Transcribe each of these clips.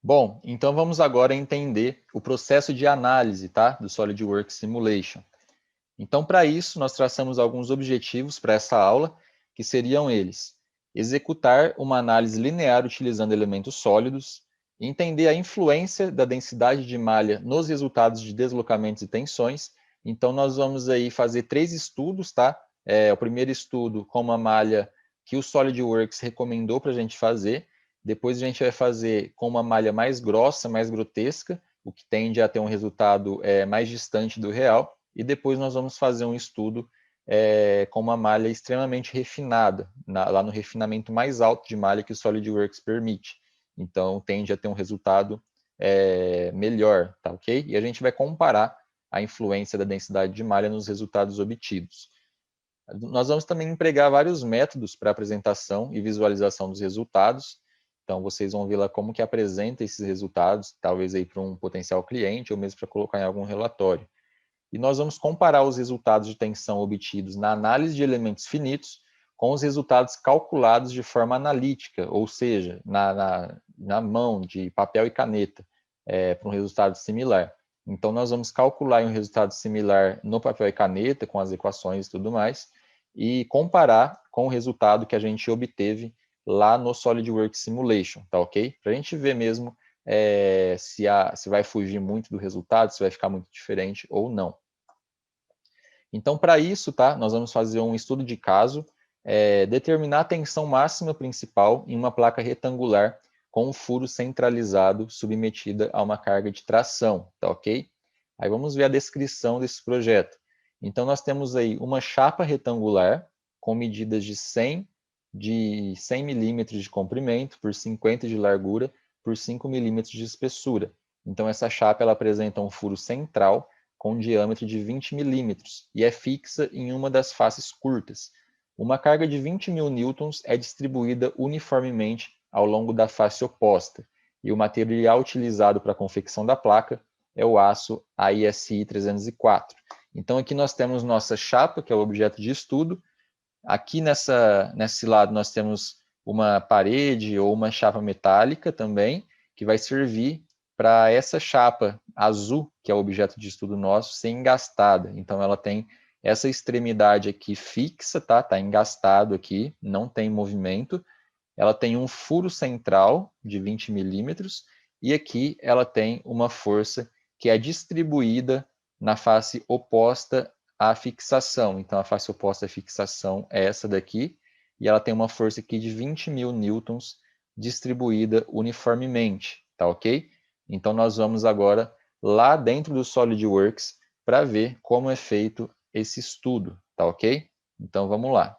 Bom, então vamos agora entender o processo de análise, tá, do SolidWorks Simulation. Então, para isso, nós traçamos alguns objetivos para essa aula, que seriam eles: executar uma análise linear utilizando elementos sólidos, entender a influência da densidade de malha nos resultados de deslocamentos e tensões. Então, nós vamos aí fazer 3 estudos, tá? O primeiro estudo com uma malha que o SolidWorks recomendou para a gente fazer. Depois a gente vai fazer com uma malha mais grossa, mais grotesca, o que tende a ter um resultado mais distante do real. E depois nós vamos fazer um estudo com uma malha extremamente refinada, lá no refinamento mais alto de malha que o SolidWorks permite. Então, tende a ter um resultado melhor, tá ok? E a gente vai comparar a influência da densidade de malha nos resultados obtidos. Nós vamos também empregar vários métodos para apresentação e visualização dos resultados. Então, vocês vão ver lá como que apresenta esses resultados, talvez aí para um potencial cliente ou mesmo para colocar em algum relatório. E nós vamos comparar os resultados de tensão obtidos na análise de elementos finitos com os resultados calculados de forma analítica, ou seja, na mão, de papel e caneta, para um resultado similar. Então, nós vamos calcular um resultado similar no papel e caneta, com as equações e tudo mais, e comparar com o resultado que a gente obteve lá no SolidWorks Simulation, tá ok? Para a gente ver mesmo se vai fugir muito do resultado, se vai ficar muito diferente ou não. Então, para isso, tá, nós vamos fazer um estudo de caso, determinar a tensão máxima principal em uma placa retangular com um furo centralizado submetida a uma carga de tração, tá ok? Aí vamos ver a descrição desse projeto. Então, nós temos aí uma chapa retangular com medidas de 100 milímetros de comprimento por 50 de largura por 5 milímetros de espessura. Então, essa chapa ela apresenta um furo central com um diâmetro de 20 milímetros e é fixa em uma das faces curtas. Uma carga de 20.000 newtons é distribuída uniformemente ao longo da face oposta, e o material utilizado para a confecção da placa é o aço AISI 304. Então, aqui nós temos nossa chapa, que é o objeto de estudo. Aqui nesse lado nós temos uma parede ou uma chapa metálica também, que vai servir para essa chapa azul, que é o objeto de estudo nosso, ser engastada. Então, ela tem essa extremidade aqui fixa, tá? Está engastado aqui, não tem movimento. Ela tem um furo central de 20 milímetros e aqui ela tem uma força que é distribuída na face oposta à fixação. Então, a face oposta à fixação é essa daqui, e ela tem uma força aqui de 20.000 newtons distribuída uniformemente, tá ok? Então, nós vamos agora lá dentro do SolidWorks para ver como é feito esse estudo, tá ok? Então, vamos lá.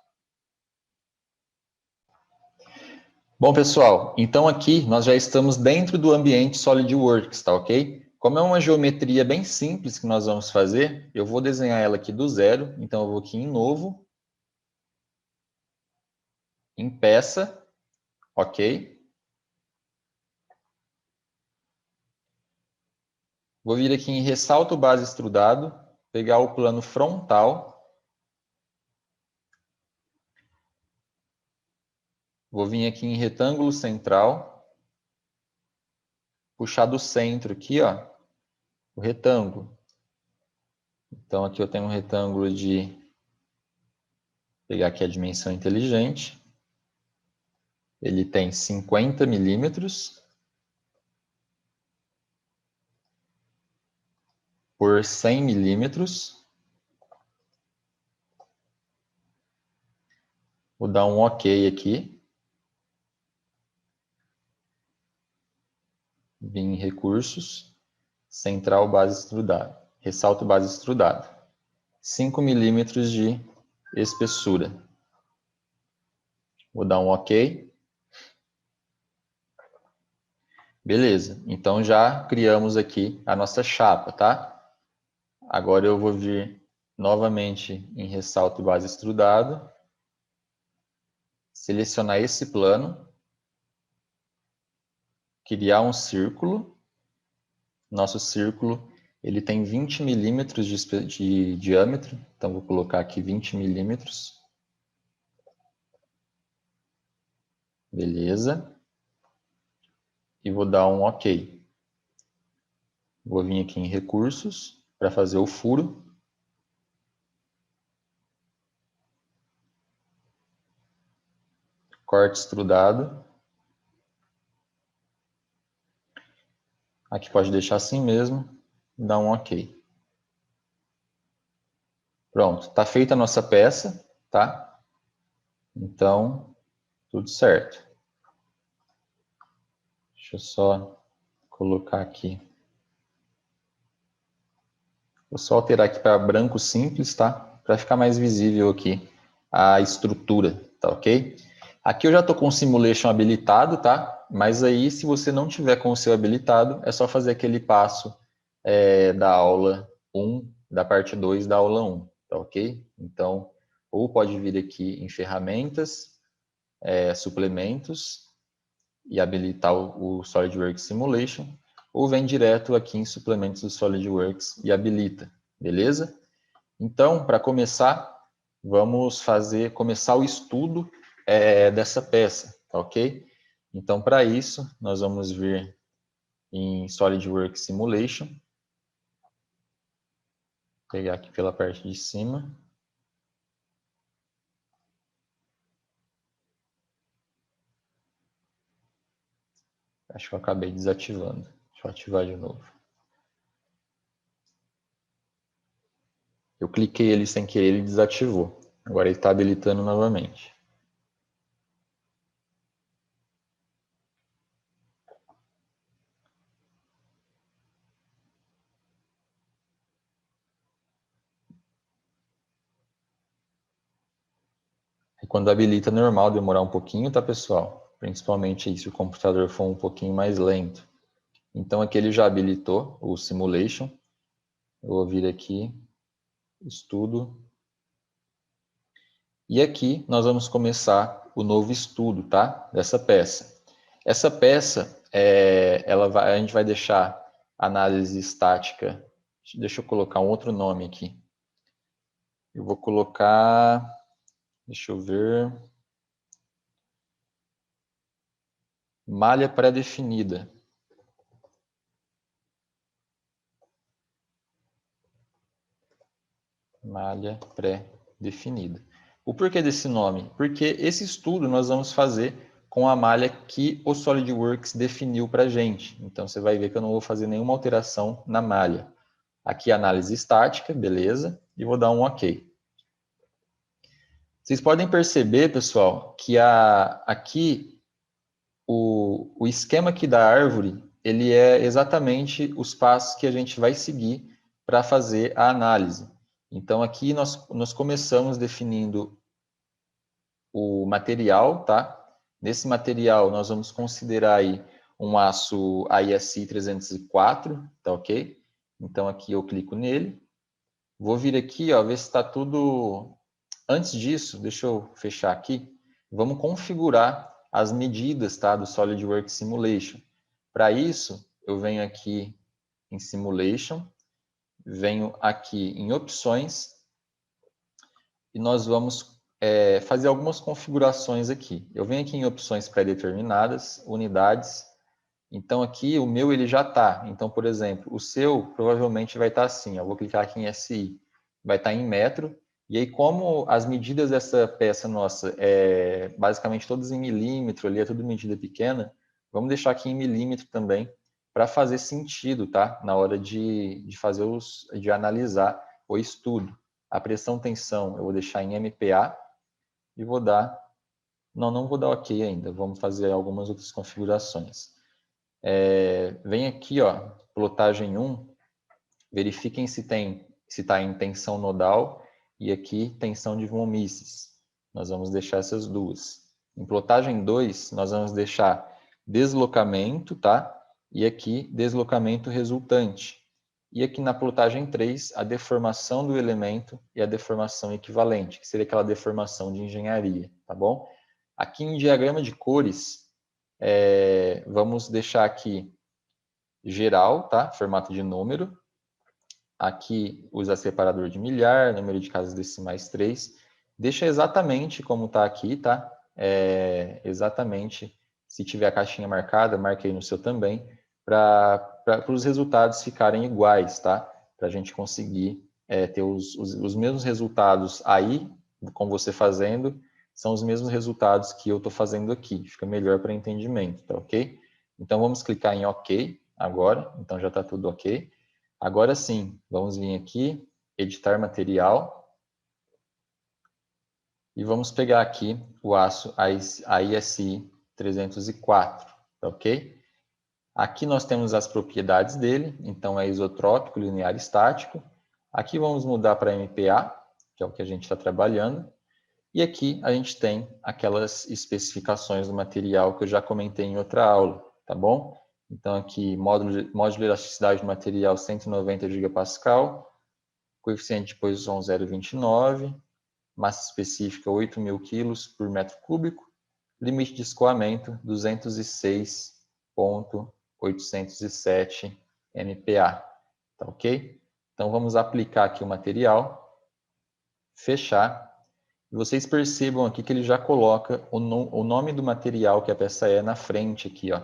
Bom, pessoal, então aqui nós já estamos dentro do ambiente SolidWorks, tá ok? Como é uma geometria bem simples que nós vamos fazer, eu vou desenhar ela aqui do zero, então eu vou aqui em Novo, em Peça, ok? Vou vir aqui em Ressalto Base Extrudado, pegar o plano frontal, vou vir aqui em Retângulo Central, puxar do centro aqui, ó, o retângulo. Então aqui eu tenho um retângulo de... pegar aqui a dimensão inteligente. Ele tem 50 milímetros por 100 milímetros. Vou dar um OK aqui. Vim em Recursos, Central Base Extrudada, Ressalto Base Extrudada. 5 milímetros de espessura. Vou dar um OK. Beleza, então já criamos aqui a nossa chapa, tá? Agora eu vou vir novamente em Ressalto Base Extrudado, selecionar esse plano, criar um círculo. Nosso círculo ele tem 20 milímetros de diâmetro, então vou colocar aqui 20 milímetros. Beleza. e vou dar um OK. Vou vir aqui em recursos para fazer o furo. Corte extrudado. Aqui pode deixar assim mesmo, dá um OK. Pronto, está feita a nossa peça, tá? Então, tudo certo. Deixa eu só colocar aqui. Vou só alterar aqui para branco simples, tá? Para ficar mais visível aqui a estrutura, tá ok? Aqui eu já estou com o Simulation habilitado, tá? Mas aí, se você não tiver com o seu habilitado, é só fazer aquele passo da aula 1, da parte 2 da aula 1, tá ok? Então, ou pode vir aqui em ferramentas, suplementos, e habilitar o SolidWorks Simulation, ou vem direto aqui em suplementos do SolidWorks e habilita, beleza? Então, para começar, vamos começar o estudo dessa peça, tá ok? Então, para isso, nós vamos vir em SolidWorks Simulation, pegar aqui pela parte de cima. Acho que eu acabei desativando. Deixa eu ativar de novo. Eu cliquei ele sem querer, ele desativou. Agora ele está habilitando novamente. E quando habilita, é normal demorar um pouquinho, tá, pessoal? Principalmente se o computador for um pouquinho mais lento. Então, aqui ele já habilitou o Simulation. Eu vou vir aqui, Estudo. E aqui nós vamos começar o novo estudo, tá? Dessa peça. Essa peça, a gente vai deixar análise estática. Deixa eu colocar um outro nome aqui. Eu vou colocar, deixa eu ver, malha pré-definida. Malha pré-definida. O porquê desse nome? Porque esse estudo nós vamos fazer com a malha que o SolidWorks definiu para a gente. Então, você vai ver que eu não vou fazer nenhuma alteração na malha. Aqui, análise estática, beleza, e vou dar um OK. Vocês podem perceber, pessoal, que aqui o esquema aqui da árvore, ele é exatamente os passos que a gente vai seguir para fazer a análise. Então, aqui nós começamos definindo o material, tá? Nesse material, nós vamos considerar aí um aço AISI 304, tá ok? Então, aqui eu clico nele. Vou vir aqui, ó, ver se está tudo... Antes disso, deixa eu fechar aqui. Vamos configurar as medidas, tá? Do SolidWorks Simulation. Para isso, eu venho aqui em Simulation, venho aqui em Opções, e nós vamos fazer algumas configurações aqui. Eu venho aqui em opções pré-determinadas, unidades. Então aqui o meu ele já está. Então, por exemplo, o seu provavelmente vai estar assim. Eu vou clicar aqui em SI, vai estar em metro. E aí, como as medidas dessa peça nossa basicamente todas em milímetro, ali é tudo medida pequena, vamos deixar aqui em milímetro também, para fazer sentido, tá? Na hora de de analisar o estudo. A pressão-tensão eu vou deixar em MPa e vou dar... Não vou dar OK ainda, vamos fazer algumas outras configurações. Vem aqui, ó, plotagem 1, verifiquem se está em tensão nodal e aqui tensão de von Mises. Nós vamos deixar essas duas. Em plotagem 2, nós vamos deixar deslocamento, tá? E aqui deslocamento resultante. E aqui na plotagem 3, a deformação do elemento e a deformação equivalente, que seria aquela deformação de engenharia, tá bom? Aqui em diagrama de cores, vamos deixar aqui geral, tá? Formato de número. Aqui usa separador de milhar, número de casas decimais 3. Deixa exatamente como está aqui, tá? Exatamente Se tiver a caixinha marcada, marque aí no seu também, para os resultados ficarem iguais, tá? Para a gente conseguir ter os mesmos resultados aí, com você fazendo, são os mesmos resultados que eu estou fazendo aqui. Fica melhor para entendimento, tá ok? Então, vamos clicar em OK agora. Então, já está tudo ok. Agora sim, vamos vir aqui, editar material. E vamos pegar aqui o aço AISI 304, tá ok? Aqui nós temos as propriedades dele, então é isotrópico, linear estático. Aqui vamos mudar para MPa, que é o que a gente está trabalhando. E aqui a gente tem aquelas especificações do material que eu já comentei em outra aula, tá bom? Então aqui, módulo de elasticidade do material 190 gigapascal, coeficiente de posição 0,29, massa específica 8.000 kg por metro cúbico, limite de escoamento 206.807 MPa, tá ok? Então vamos aplicar aqui o material, fechar. E vocês percebam aqui que ele já coloca o nome do material que a peça é na frente aqui, ó.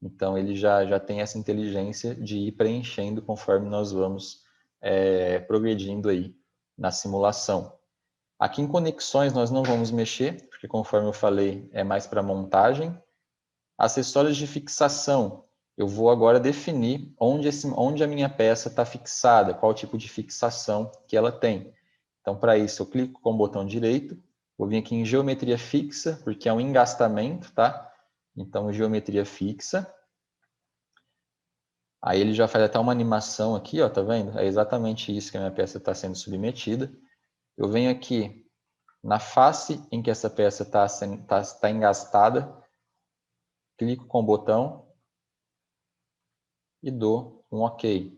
Então ele já tem essa inteligência de ir preenchendo conforme nós vamos progredindo aí na simulação. Aqui em conexões nós não vamos mexer, porque conforme eu falei, é mais para montagem. Acessórios de fixação. Eu vou agora definir onde a minha peça está fixada, qual tipo de fixação que ela tem. Então, para isso, eu clico com o botão direito, vou vir aqui em geometria fixa, porque é um engastamento, tá? Então, geometria fixa. Aí ele já faz até uma animação aqui, ó, tá vendo? É exatamente isso que a minha peça está sendo submetida. Eu venho aqui na face em que essa peça está engastada, clico com o botão e dou um OK.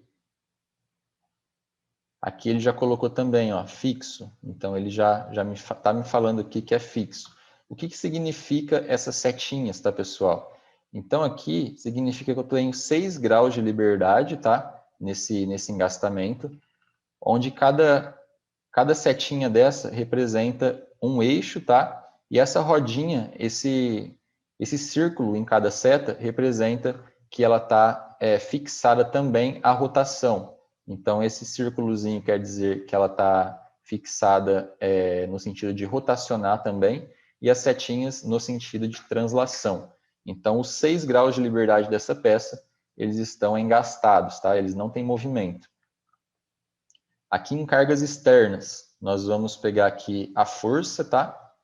Aqui ele já colocou também, ó, fixo. Então ele já está me falando aqui que é fixo. O que significa essas setinhas, tá, pessoal? Então aqui significa que eu tenho 6 graus de liberdade, tá? Nesse engastamento, onde cada setinha dessa representa um eixo, tá? E essa rodinha, esse círculo em cada seta representa que ela está fixada também à rotação. Então, esse círculozinho quer dizer que ela está fixada no sentido de rotacionar também, e as setinhas no sentido de translação. Então, os 6 graus de liberdade dessa peça, eles estão engastados, tá? Eles não têm movimento. Aqui em cargas externas, nós vamos pegar aqui a força, tá?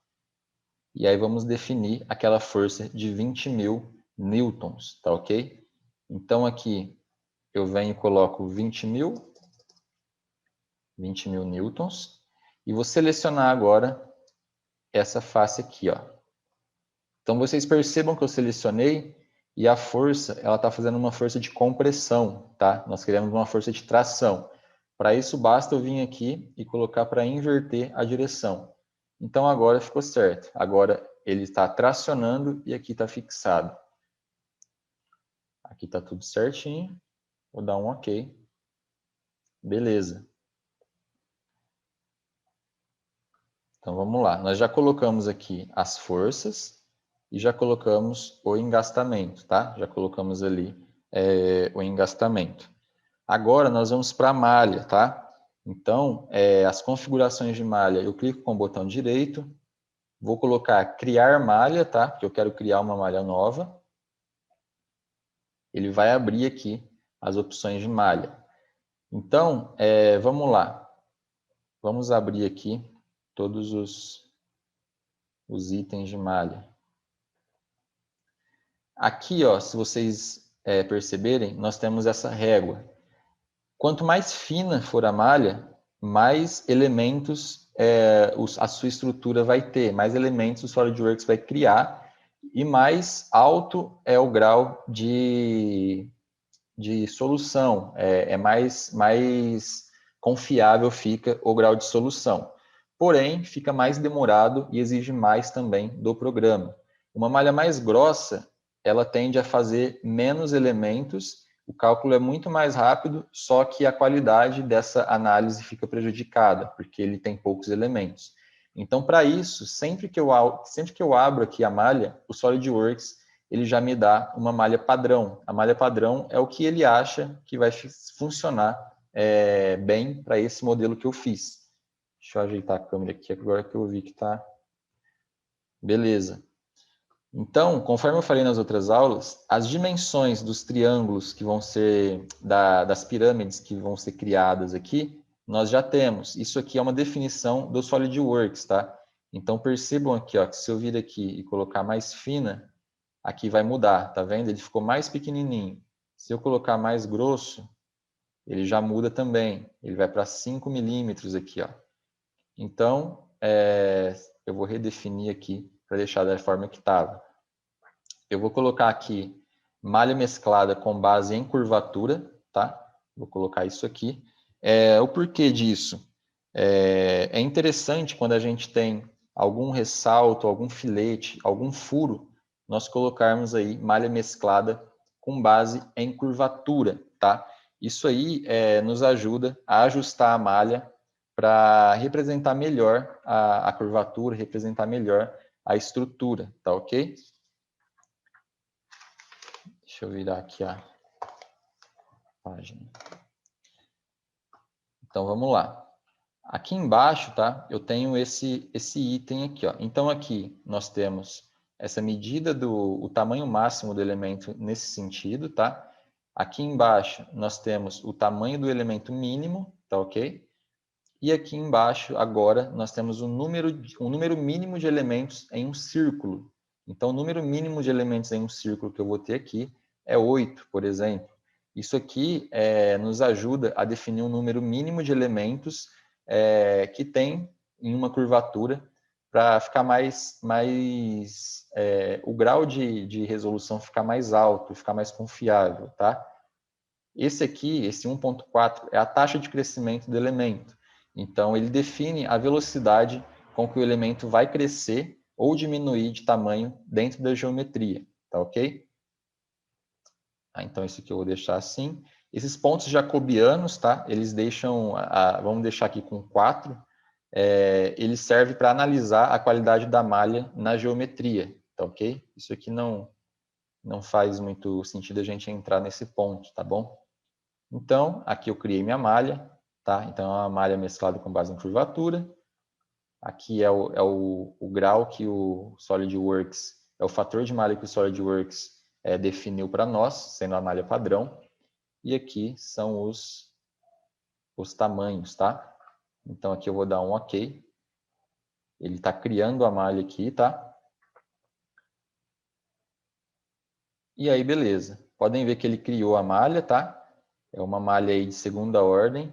E aí vamos definir aquela força de 20.000 newtons, tá ok? Então aqui eu venho e coloco 20.000 newtons e vou selecionar agora essa face aqui, ó. Então vocês percebam que eu selecionei e a força, ela está fazendo uma força de compressão, tá? Nós queremos uma força de tração. Para isso basta eu vir aqui e colocar para inverter a direção. Então agora ficou certo. Agora ele está tracionando e aqui está fixado. Aqui está tudo certinho. Vou dar um OK. Beleza. Então vamos lá. Nós já colocamos aqui as forças e já colocamos o engastamento, tá? Já colocamos ali o engastamento. Agora nós vamos para a malha, tá? Então, as configurações de malha, eu clico com o botão direito, vou colocar criar malha, tá? Porque eu quero criar uma malha nova. Ele vai abrir aqui as opções de malha. Então, vamos lá. Vamos abrir aqui todos os itens de malha. Aqui, ó, se vocês perceberem, nós temos essa régua. Quanto mais fina for a malha, mais elementos a sua estrutura vai ter, mais elementos o SolidWorks vai criar e mais alto é o grau de solução, mais confiável fica o grau de solução. Porém, fica mais demorado e exige mais também do programa. Uma malha mais grossa, ela tende a fazer menos elementos, o cálculo é muito mais rápido, só que a qualidade dessa análise fica prejudicada, porque ele tem poucos elementos. Então, para isso, sempre que eu abro aqui a malha, o SolidWorks ele já me dá uma malha padrão. A malha padrão é o que ele acha que vai funcionar bem para esse modelo que eu fiz. Deixa eu ajeitar a câmera aqui, agora que eu vi que está... Beleza. Então, conforme eu falei nas outras aulas, as dimensões dos triângulos que vão ser, das pirâmides que vão ser criadas aqui, nós já temos. Isso aqui é uma definição do SolidWorks, tá? Então, percebam aqui, ó, que se eu vir aqui e colocar mais fina, aqui vai mudar, tá vendo? Ele ficou mais pequenininho. Se eu colocar mais grosso, ele já muda também. Ele vai para 5 milímetros aqui, ó. Então, eu vou redefinir aqui para deixar da forma que estava. Eu vou colocar aqui malha mesclada com base em curvatura, tá? Vou colocar isso aqui. O porquê disso? É interessante quando a gente tem algum ressalto, algum filete, algum furo, nós colocarmos aí malha mesclada com base em curvatura, tá? Isso aí nos ajuda a ajustar a malha para representar melhor a curvatura, representar melhor a estrutura, tá ok? Deixa eu virar aqui a página. Então, vamos lá. Aqui embaixo, tá? Eu tenho esse item aqui, ó. Então, aqui nós temos essa medida o tamanho máximo do elemento nesse sentido, tá? Aqui embaixo nós temos o tamanho do elemento mínimo, tá ok? E aqui embaixo, agora, nós temos um número mínimo de elementos em um círculo. Então, o número mínimo de elementos em um círculo que eu vou ter aqui é 8, por exemplo. Isso aqui nos ajuda a definir um número mínimo de elementos que tem em uma curvatura para ficar o grau de resolução ficar mais alto, ficar mais confiável, tá? Esse aqui, esse 1.4, é a taxa de crescimento do elemento. Então, ele define a velocidade com que o elemento vai crescer ou diminuir de tamanho dentro da geometria, tá ok? Então, isso aqui eu vou deixar assim. Esses pontos jacobianos, tá? Eles deixam, vamos deixar aqui com 4, ele serve para analisar a qualidade da malha na geometria, tá ok? Isso aqui não faz muito sentido a gente entrar nesse ponto, tá bom? Então, aqui eu criei minha malha, tá? Então, é uma malha mesclada com base em curvatura. Aqui é o grau que o SolidWorks, é o fator de malha que o SolidWorks definiu para nós, sendo a malha padrão. E aqui são os tamanhos, tá? Então, aqui eu vou dar um OK. Ele está criando a malha aqui, tá? E aí, beleza. Podem ver que ele criou a malha, tá? É uma malha aí de segunda ordem.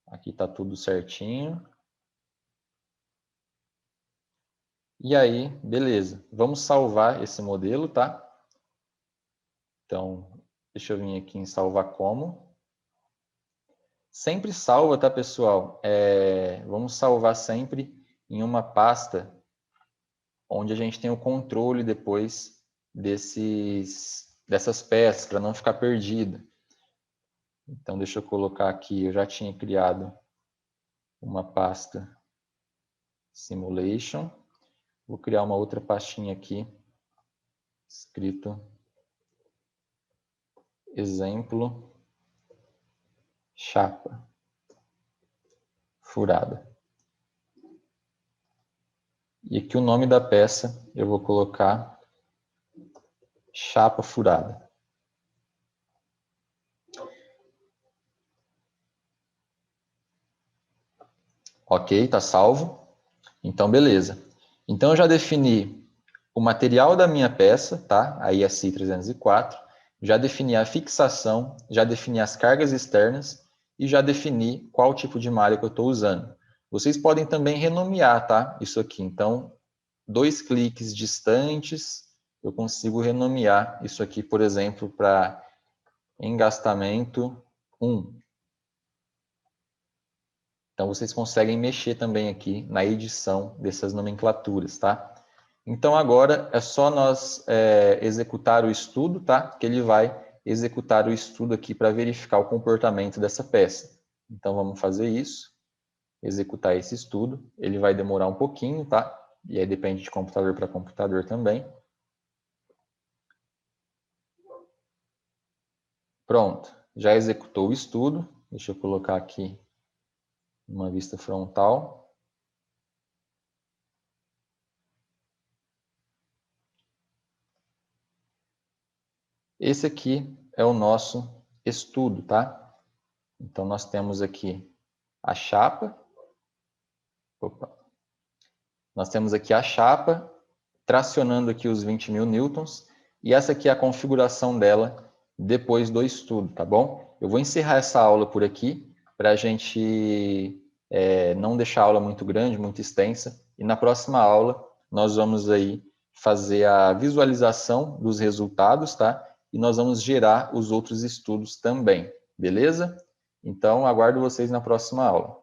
Aqui está tudo certinho. E aí, beleza. Vamos salvar esse modelo, tá? Então, deixa eu vir aqui em salvar como. Sempre salva, tá, pessoal? Vamos salvar sempre em uma pasta onde a gente tem o controle depois dessas peças, para não ficar perdido. Então, deixa eu colocar aqui, eu já tinha criado uma pasta Simulation. Vou criar uma outra pastinha aqui, escrito exemplo chapa furada. E aqui o nome da peça eu vou colocar chapa furada. Ok, tá salvo. Então, beleza. Então, eu já defini o material da minha peça, tá? A ISI 304. Já defini a fixação, já defini as cargas externas e já defini qual tipo de malha que eu estou usando. Vocês podem também renomear, tá? Isso aqui. Então, 2 cliques distantes, eu consigo renomear isso aqui, por exemplo, para engastamento 1. Então, vocês conseguem mexer também aqui na edição dessas nomenclaturas, tá? Então, agora é só nós executar o estudo, tá? Que ele vai executar o estudo aqui para verificar o comportamento dessa peça. Então, vamos fazer isso. Executar esse estudo. Ele vai demorar um pouquinho, tá? E aí depende de computador para computador também. Pronto, já executou o estudo. Deixa eu colocar aqui uma vista frontal. Esse aqui é o nosso estudo, tá? Então, nós temos aqui a chapa. Opa. Nós temos aqui a chapa, tracionando aqui os 20.000 newtons, e essa aqui é a configuração dela depois do estudo, tá bom? Eu vou encerrar essa aula por aqui, para a gente não deixar a aula muito grande, muito extensa, e na próxima aula nós vamos aí fazer a visualização dos resultados, tá? E nós vamos gerar os outros estudos também, beleza? Então, aguardo vocês na próxima aula.